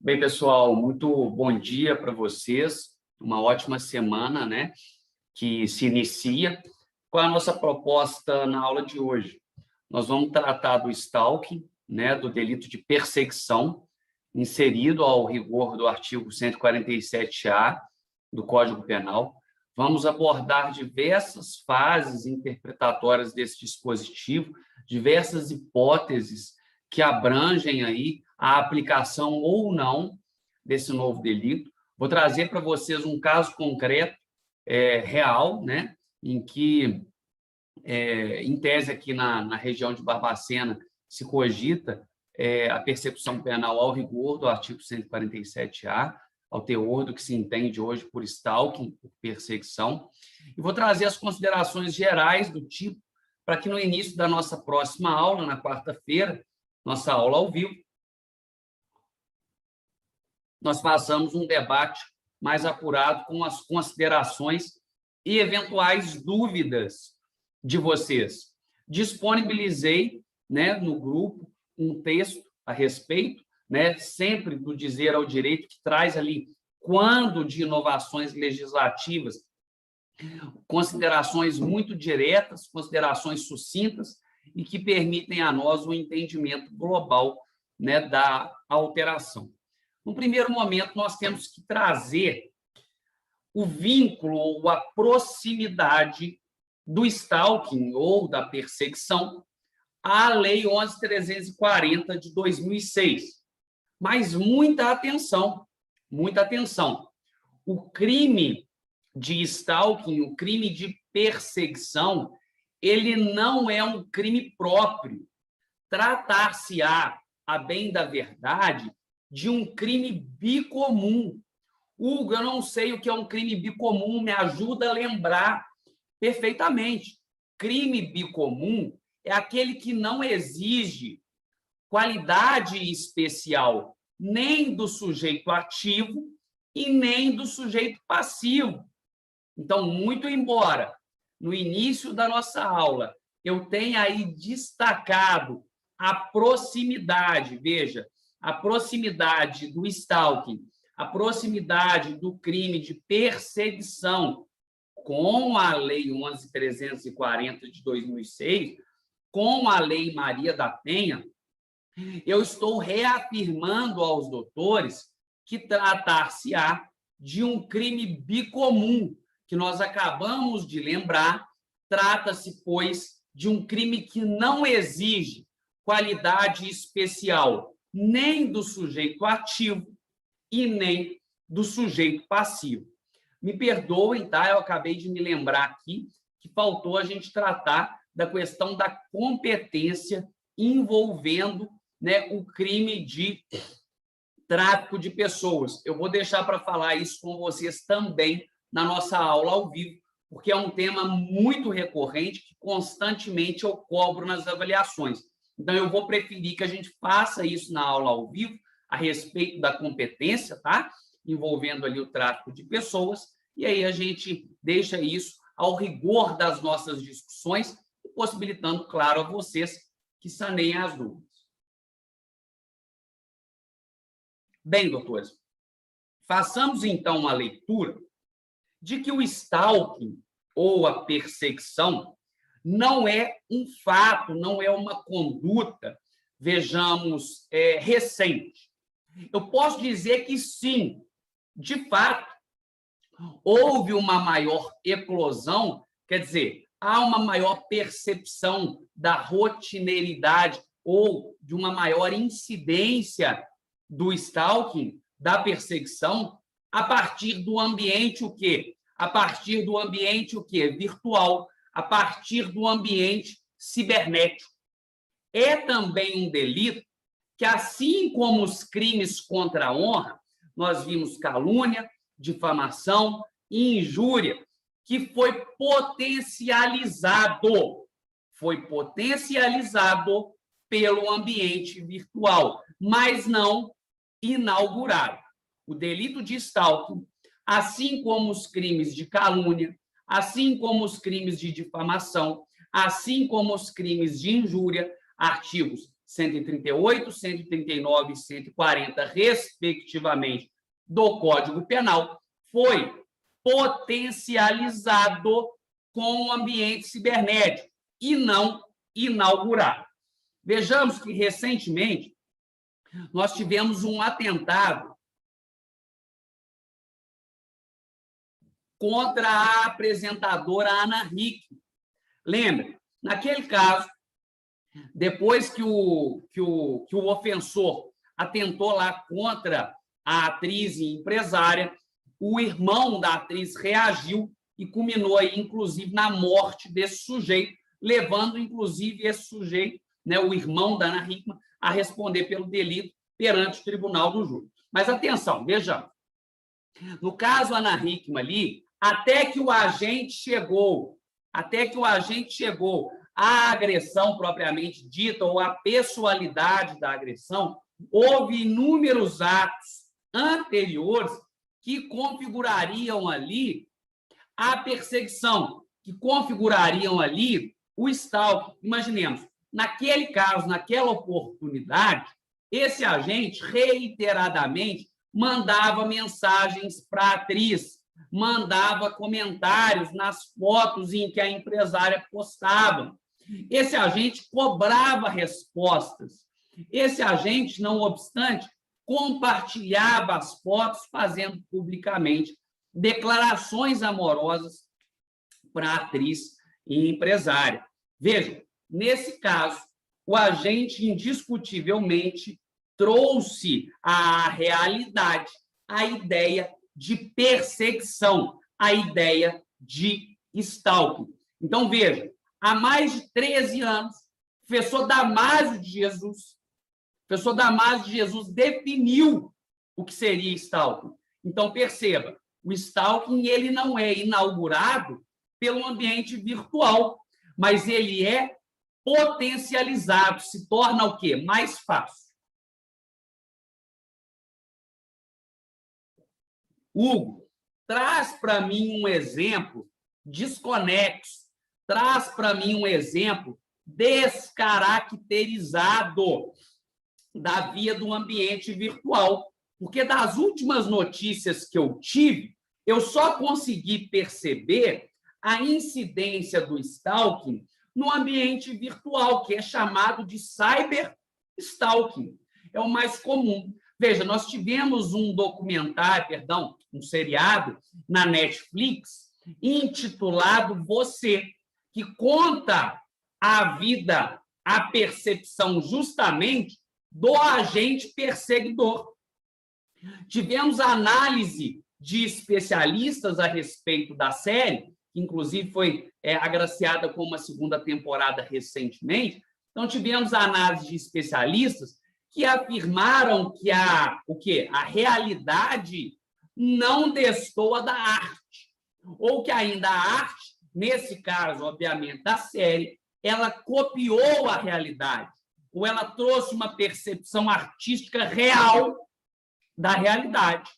Bem, pessoal, muito bom dia para vocês. Uma ótima semana, né, que se inicia. Qual é a nossa proposta na aula de hoje? Nós vamos tratar do stalking, né, do delito de perseguição, inserido ao rigor do artigo 147-A do Código Penal. Vamos abordar diversas fases interpretatórias desse dispositivo, diversas hipóteses que abrangem aí a aplicação ou não desse novo delito. Vou trazer para vocês um caso concreto, real, né, em que, em tese, aqui na região de Barbacena, se cogita a persecução penal ao rigor do artigo 147-A, ao teor do que se entende hoje por stalking, por perseguição. E vou trazer as considerações gerais do tipo, para que no início da nossa próxima aula, na quarta-feira, nossa aula ao vivo, nós façamos um debate mais apurado com as considerações e eventuais dúvidas de vocês. Disponibilizei, né, no grupo um texto a respeito, né, sempre do dizer ao direito, que traz ali, quando de inovações legislativas, considerações muito diretas, considerações sucintas e que permitem a nós um entendimento global, né, da alteração. No primeiro momento, nós temos que trazer o vínculo ou a proximidade do stalking ou da perseguição à Lei 11.340 de 2006. Mas muita atenção, muita atenção. O crime de stalking, o crime de perseguição, ele não é um crime próprio. Tratar-se-á, a bem da verdade, de um crime bicomum. Hugo, eu não sei o que é um crime bicomum, me ajuda a lembrar perfeitamente. Crime bicomum é aquele que não exige qualidade especial nem do sujeito ativo e nem do sujeito passivo. Então, muito embora no início da nossa aula eu tenha aí destacado a proximidade, veja, a proximidade do stalking, a proximidade do crime de perseguição com a Lei 11.340 de 2006, com a Lei Maria da Penha, eu estou reafirmando aos doutores que tratar-se-á de um crime bicomum, que nós acabamos de lembrar, trata-se, pois, de um crime que não exige qualidade especial nem do sujeito ativo e nem do sujeito passivo. Me perdoem, tá? Eu acabei de me lembrar aqui que faltou a gente tratar da questão da competência envolvendo, né, o crime de tráfico de pessoas. Eu vou deixar para falar isso com vocês também na nossa aula ao vivo, porque é um tema muito recorrente que constantemente eu cobro nas avaliações. Então, eu vou preferir que a gente faça isso na aula ao vivo, a respeito da competência, tá? Envolvendo ali o tráfico de pessoas, e aí a gente deixa isso ao rigor das nossas discussões, possibilitando, claro, a vocês que saneiem as dúvidas. Bem, doutores, façamos então uma leitura de que o stalking ou a perseguição não é um fato, não é uma conduta, vejamos, recente. Eu posso dizer que sim, de fato, houve uma maior eclosão, quer dizer, há uma maior percepção da rotineiridade ou de uma maior incidência do stalking, da perseguição, a partir do ambiente o quê? A partir do ambiente o quê? Virtual, a partir do ambiente cibernético. É também um delito que, assim como os crimes contra a honra, nós vimos calúnia, difamação e injúria, que foi potencializado pelo ambiente virtual, mas não inaugurado. O delito de stalking, assim como os crimes de calúnia, assim como os crimes de difamação, assim como os crimes de injúria, artigos 138, 139 e 140, respectivamente, do Código Penal, foi potencializado com o ambiente cibernético e não inaugurado. Vejamos que, recentemente, nós tivemos um atentado contra a apresentadora Ana Hickman. Lembre, naquele caso, depois que o ofensor atentou lá contra a atriz e empresária, o irmão da atriz reagiu e culminou aí, inclusive, na morte desse sujeito, levando, inclusive, esse sujeito, né, o irmão da Ana Hickman, a responder pelo delito perante o tribunal do júri. Mas atenção, vejamos. No caso Ana Hickman ali, até que o agente chegou à agressão propriamente dita, ou à pessoalidade da agressão, houve inúmeros atos anteriores que configurariam ali a perseguição, que configurariam ali o stalking. Imaginemos, naquele caso, naquela oportunidade, esse agente reiteradamente mandava mensagens para a atriz, mandava comentários nas fotos em que a empresária postava. Esse agente cobrava respostas. Esse agente, não obstante, compartilhava as fotos, fazendo publicamente declarações amorosas para a atriz e empresária. Veja, nesse caso, o agente indiscutivelmente trouxe à realidade a ideia de perseguição, a ideia de stalking. Então, veja, há mais de 13 anos, o professor Damásio de Jesus definiu o que seria stalking. Então, perceba, o stalking ele não é inaugurado pelo ambiente virtual, mas ele é potencializado, se torna o quê? Mais fácil. Hugo, traz para mim um exemplo desconexo, traz para mim um exemplo descaracterizado da via do ambiente virtual, porque das últimas notícias que eu tive, eu só consegui perceber a incidência do stalking no ambiente virtual, que é chamado de cyberstalking. É o mais comum. Veja, nós tivemos um um seriado na Netflix, intitulado Você, que conta a vida, a percepção justamente do agente perseguidor. Tivemos análise de especialistas a respeito da série, que inclusive foi agraciada com uma segunda temporada recentemente. Então, tivemos a análise de especialistas que afirmaram que a realidade não destoa da arte, ou que ainda a arte, nesse caso, obviamente, da série, ela copiou a realidade, ou ela trouxe uma percepção artística real da realidade.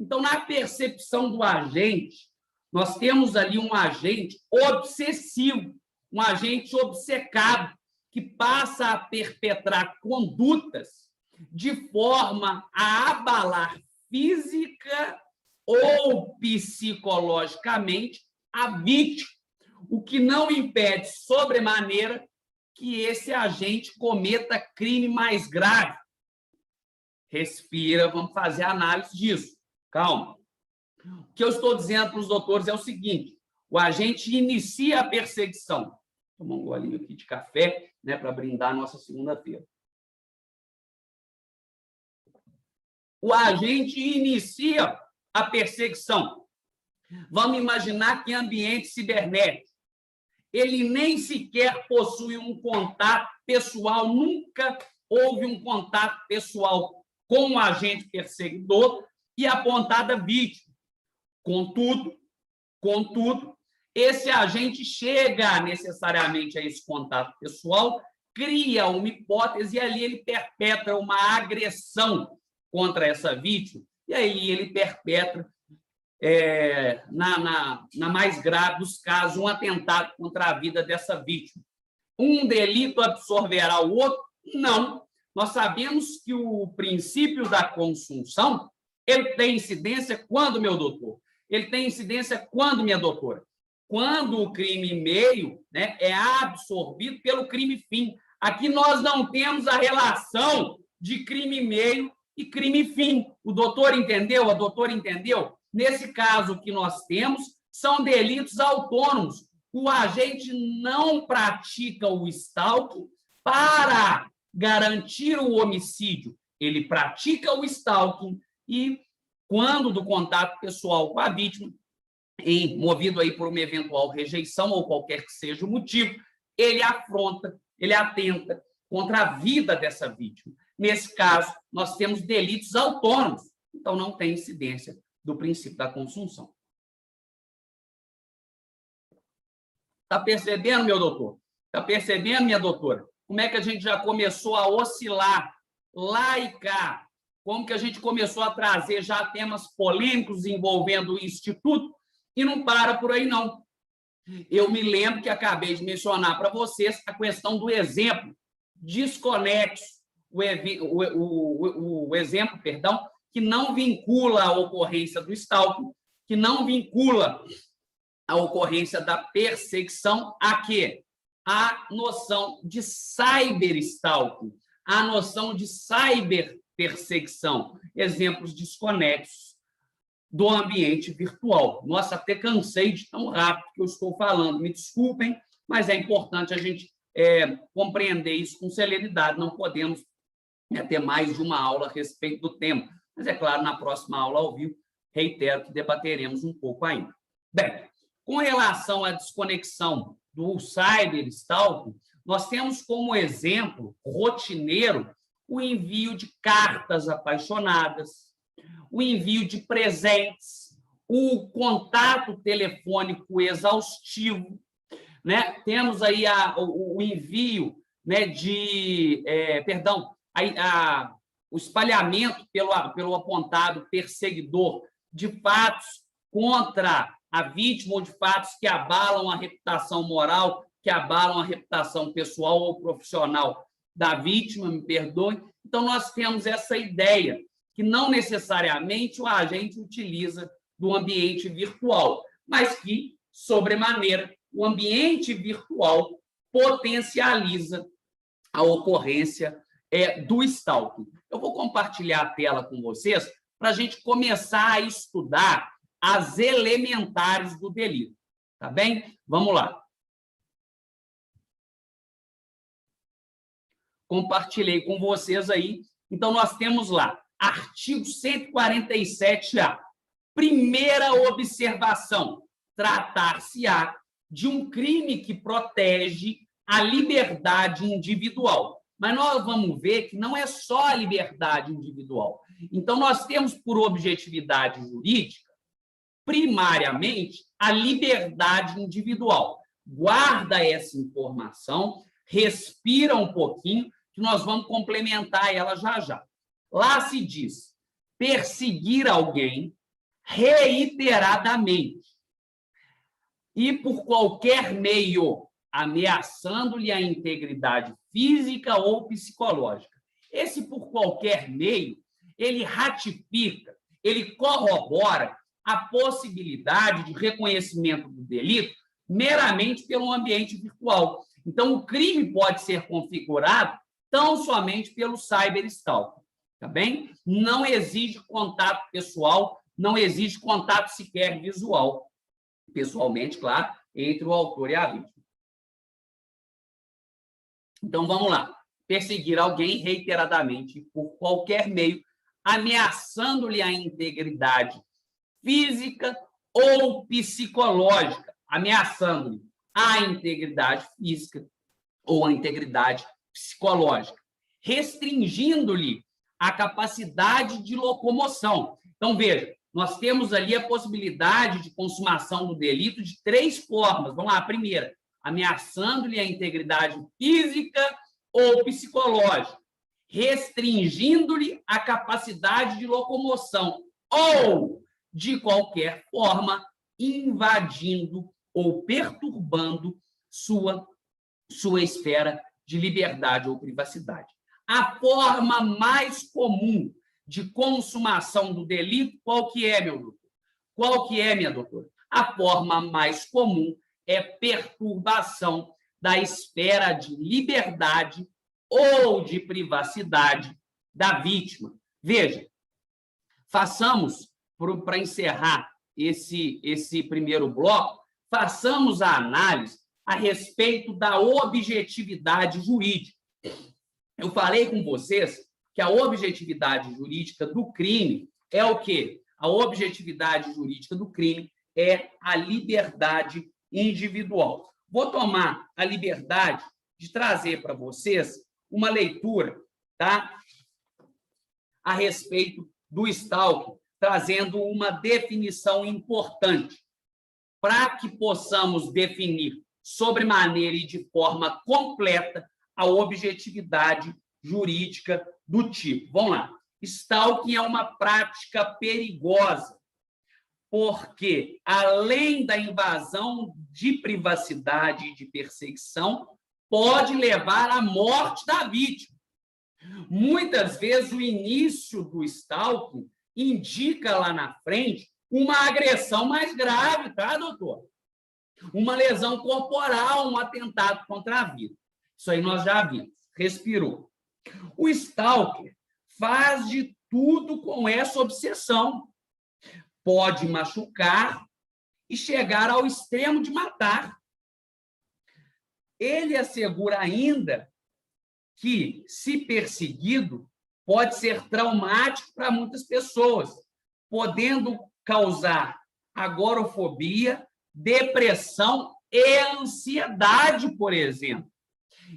Então, na percepção do agente, nós temos ali um agente obsessivo, um agente obcecado, que passa a perpetrar condutas de forma a abalar física ou psicologicamente a vítima, o que não impede, sobremaneira, que esse agente cometa crime mais grave. Respira, vamos fazer a análise disso. Calma. O que eu estou dizendo para os doutores é o seguinte: o agente inicia a perseguição. Vou tomar um golinho aqui de café, né, para brindar a nossa segunda-feira. O agente inicia a perseguição. Vamos imaginar que em ambiente cibernético, ele nem sequer possui um contato pessoal, nunca houve um contato pessoal com o agente perseguidor e apontada vítima. Contudo, esse agente chega necessariamente a esse contato pessoal, cria uma hipótese e ali ele perpetra uma agressão contra essa vítima, e aí ele perpetra, na mais grave dos casos, um atentado contra a vida dessa vítima. Um delito absorverá o outro? Não. Nós sabemos que o princípio da consunção, ele tem incidência quando, meu doutor? Ele tem incidência quando, minha doutora? Quando o crime meio, né, é absorvido pelo crime fim. Aqui nós não temos a relação de crime meio e crime fim. O doutor entendeu? A doutora entendeu? Nesse caso, o que nós temos são delitos autônomos. O agente não pratica o stalking para garantir o homicídio. Ele pratica o stalking e, quando do contato pessoal com a vítima, movido aí por uma eventual rejeição ou qualquer que seja o motivo, ele afronta, ele atenta contra a vida dessa vítima. Nesse caso, nós temos delitos autônomos, então não tem incidência do princípio da consunção. Está percebendo, meu doutor? Está percebendo, minha doutora? Como é que a gente já começou a oscilar lá e cá? Como que a gente começou a trazer já temas polêmicos envolvendo o Instituto e não para por aí, não. Eu me lembro que acabei de mencionar para vocês a questão do exemplo desconexo, o exemplo, perdão, que não vincula a ocorrência do stalking, que não vincula a ocorrência da perseguição a quê? A noção de cyberstalking, a noção de cyberperseguição, exemplos desconexos do ambiente virtual. Nossa, até cansei de tão rápido que eu estou falando, me desculpem, mas é importante a gente compreender isso com celeridade, não podemos ter mais de uma aula a respeito do tema, mas é claro, na próxima aula ao vivo, reitero que debateremos um pouco ainda. Bem, com relação à desconexão do cyberstalking, nós temos como exemplo rotineiro o envio de cartas apaixonadas, o envio de presentes, o contato telefônico exaustivo, né? Temos aí o envio, né, o espalhamento pelo apontado perseguidor de fatos contra a vítima ou de fatos que abalam a reputação moral, que abalam a reputação pessoal ou profissional da vítima, me perdoe. Então, nós temos essa ideia que não necessariamente o agente utiliza do ambiente virtual, mas que, sobremaneira, o ambiente virtual potencializa a ocorrência do stalking. Eu vou compartilhar a tela com vocês para a gente começar a estudar as elementares do delito. Tá bem? Vamos lá. Compartilhei com vocês aí. Então, nós temos lá, artigo 147-A. Primeira observação, tratar-se-á de um crime que protege a liberdade individual. Mas nós vamos ver que não é só a liberdade individual. Então, nós temos por objetividade jurídica, primariamente, a liberdade individual. Guarda essa informação, respira um pouquinho, que nós vamos complementar ela já já. Lá se diz perseguir alguém reiteradamente e por qualquer meio, ameaçando-lhe a integridade física ou psicológica. Esse por qualquer meio, ele ratifica, ele corrobora a possibilidade de reconhecimento do delito meramente pelo ambiente virtual. Então, o crime pode ser configurado tão somente pelo cyberstalking, tá bem? Não exige contato pessoal, não exige contato sequer visual, pessoalmente, claro, entre o autor e a vítima. Então, vamos lá. Perseguir alguém reiteradamente por qualquer meio, ameaçando-lhe a integridade física ou psicológica, ameaçando-lhe a integridade física ou a integridade psicológica, restringindo-lhe a capacidade de locomoção. Então, veja, nós temos ali a possibilidade de consumação do delito de três formas. Vamos lá, a primeira, ameaçando-lhe a integridade física ou psicológica, restringindo-lhe a capacidade de locomoção ou, de qualquer forma, invadindo ou perturbando sua esfera de liberdade ou privacidade. A forma mais comum de consumação do delito, qual que é, meu doutor? Qual que é, minha doutora? A forma mais comum é perturbação da esfera de liberdade ou de privacidade da vítima. Veja, façamos, para encerrar esse primeiro bloco, façamos a análise a respeito da objetividade jurídica. Eu falei com vocês que a objetividade jurídica do crime é o quê? A objetividade jurídica do crime é a liberdade individual. Vou tomar a liberdade de trazer para vocês uma leitura, tá? A respeito do stalking, trazendo uma definição importante para que possamos definir sobremaneira e de forma completa a objetividade jurídica do tipo. Vamos lá. Stalking é uma prática perigosa, porque, além da invasão de privacidade e de perseguição, pode levar à morte da vítima. Muitas vezes, o início do stalking indica lá na frente uma agressão mais grave, tá, doutor? Uma lesão corporal, um atentado contra a vida. Isso aí nós já vimos. Respirou. O stalker faz de tudo com essa obsessão. Pode machucar e chegar ao extremo de matar. Ele assegura ainda que, se perseguido, pode ser traumático para muitas pessoas, podendo causar agorafobia, depressão e ansiedade, por exemplo.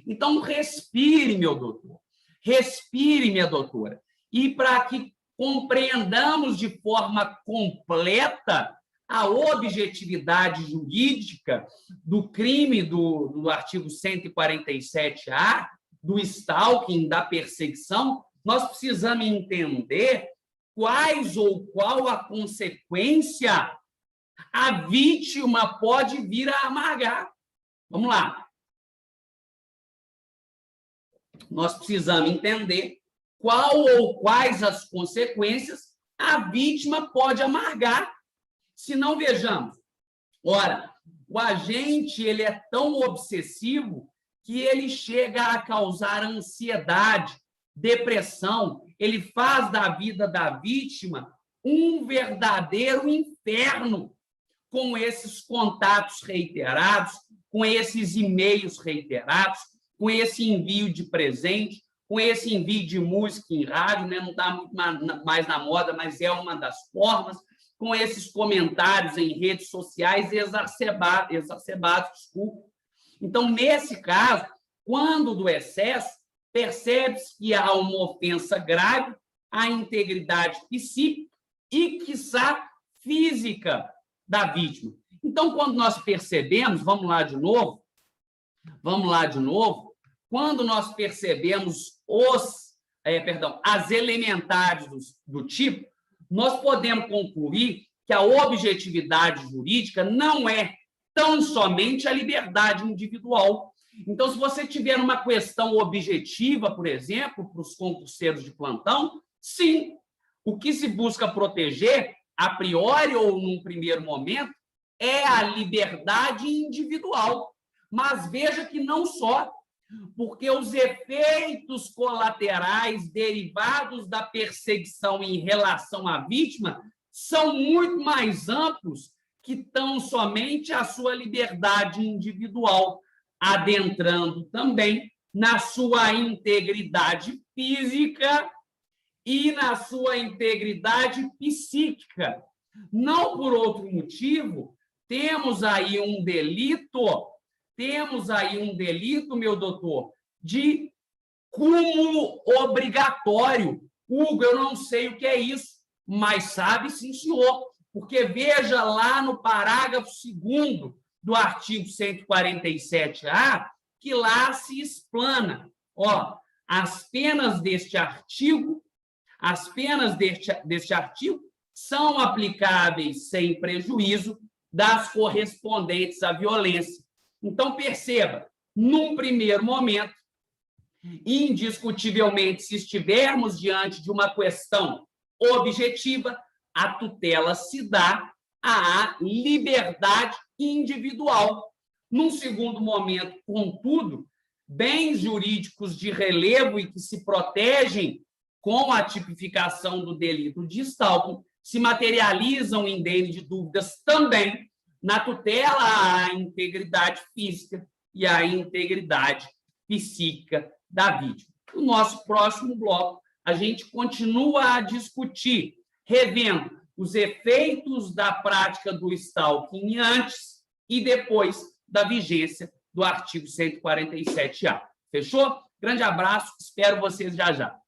Então, respire, meu doutor. Respire, minha doutora. E para que compreendamos de forma completa a objetividade jurídica do crime do artigo 147-A, do stalking, da perseguição, nós precisamos entender quais ou qual a consequência a vítima pode vir a amargar. Vamos lá. Nós precisamos entender qual ou quais as consequências a vítima pode amargar. Se não, vejamos. Ora, o agente ele é tão obsessivo que ele chega a causar ansiedade, depressão, ele faz da vida da vítima um verdadeiro inferno com esses contatos reiterados, com esses e-mails reiterados, com esse envio de presente, com esse envio de música em rádio, né? Não está muito mais na moda, mas é uma das formas, com esses comentários em redes sociais exacerbados, desculpa. Então, nesse caso, quando do excesso, percebe-se que há uma ofensa grave à integridade psíquica e, quiçá, física da vítima. Então, quando nós percebemos, vamos lá de novo, quando nós percebemos as elementares do tipo, nós podemos concluir que a objetividade jurídica não é tão somente a liberdade individual. Então, se você tiver uma questão objetiva, por exemplo, para os concurseiros de plantão, sim, o que se busca proteger, a priori ou num primeiro momento, é a liberdade individual. Mas veja que não só, porque os efeitos colaterais derivados da perseguição em relação à vítima são muito mais amplos que tão somente a sua liberdade individual, adentrando também na sua integridade física e na sua integridade psíquica. Não por outro motivo, temos aí um delito, meu doutor, de cúmulo obrigatório. Hugo, eu não sei o que é isso, mas sabe, sim, senhor, porque veja lá no parágrafo 2º do artigo 147-A, que lá se explana. As penas deste artigo são aplicáveis sem prejuízo das correspondentes à violência. Então, perceba, num primeiro momento, Indiscutivelmente, se estivermos diante de uma questão objetiva, a tutela se dá à liberdade individual. Num segundo momento, contudo, bens jurídicos de relevo e que se protegem com a tipificação do delito de stalking se materializam indene de dúvidas também na tutela à integridade física e à integridade psíquica da vítima. No nosso próximo bloco, a gente continua a discutir, revendo os efeitos da prática do stalking antes e depois da vigência do artigo 147-A. Fechou? Grande abraço, espero vocês já já.